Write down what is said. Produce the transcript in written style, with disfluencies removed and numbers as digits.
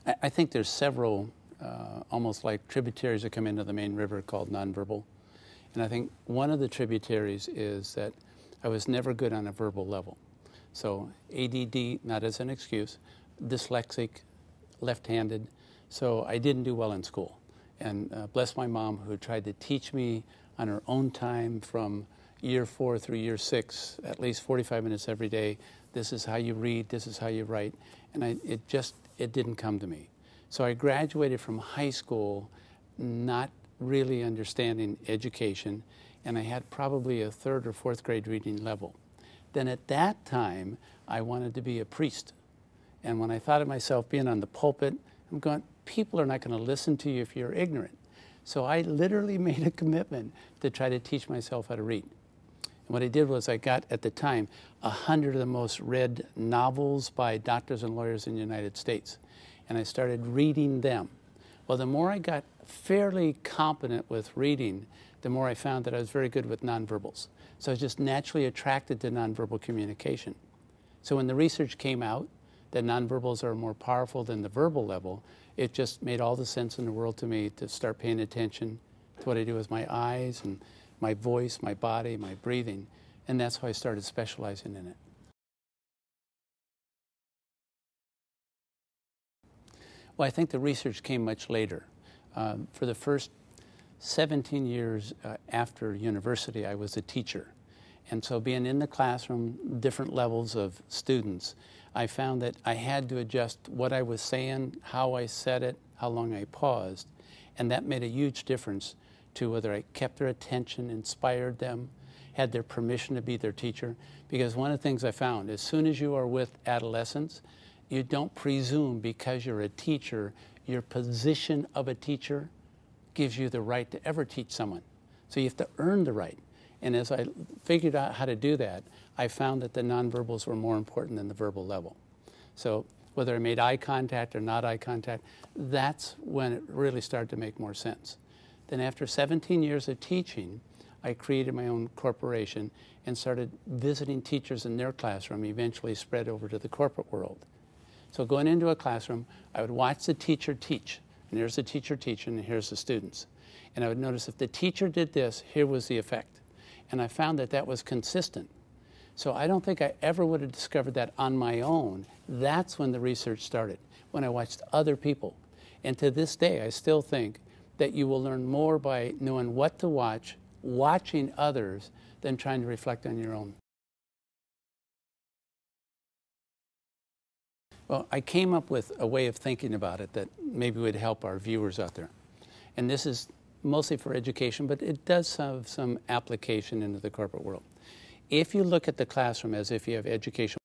I think there's several almost like tributaries that come into the main river called nonverbal. And I think one of the tributaries is that I was never good on a verbal level. So ADD, not as an excuse, dyslexic, left-handed, so I didn't do well in school. And bless my mom, who tried to teach me on her own time from year 4 through year 6, at least 45 minutes every day. This is how you read, this is how you write. And it didn't come to me. So I graduated from high school not really understanding education, and I had probably a 3rd or 4th grade reading level. Then at that time, I wanted to be a priest. And when I thought of myself being on the pulpit, I'm going, people are not going to listen to you if you're ignorant. So I literally made a commitment to try to teach myself how to read. And what I did was I got, at the time, 100 of the most read novels by doctors and lawyers in the United States. And I started reading them. Well, the more I got fairly competent with reading, the more I found that I was very good with nonverbals. So I was just naturally attracted to nonverbal communication. So when the research came out that nonverbals are more powerful than the verbal level, it just made all the sense in the world to me to start paying attention to what I do with my eyes and my voice, my body, my breathing. And that's how I started specializing in it. Well, I think the research came much later. For the first 17 years after university, I was a teacher. And so being in the classroom, different levels of students, I found that I had to adjust what I was saying, how I said it, how long I paused. And that made a huge difference to whether I kept their attention, inspired them, had their permission to be their teacher. Because one of the things I found, as soon as you are with adolescents, you don't presume because you're a teacher, your position of a teacher gives you the right to ever teach someone. So you have to earn the right. And as I figured out how to do that, I found that the nonverbals were more important than the verbal level. So whether I made eye contact or not eye contact, that's when it really started to make more sense. Then after 17 years of teaching, I created my own corporation and started visiting teachers in their classroom, eventually spread over to the corporate world. So going into a classroom, I would watch the teacher teach. And here's the teacher teaching, and here's the students. And I would notice if the teacher did this, here was the effect. And I found that that was consistent. So I don't think I ever would have discovered that on my own. That's when the research started, when I watched other people. And to this day, I still think that you will learn more by knowing what to watch, watching others, than trying to reflect on your own. Well, I came up with a way of thinking about it that maybe would help our viewers out there. And this is mostly for education, but it does have some application into the corporate world. If you look at the classroom as if you have education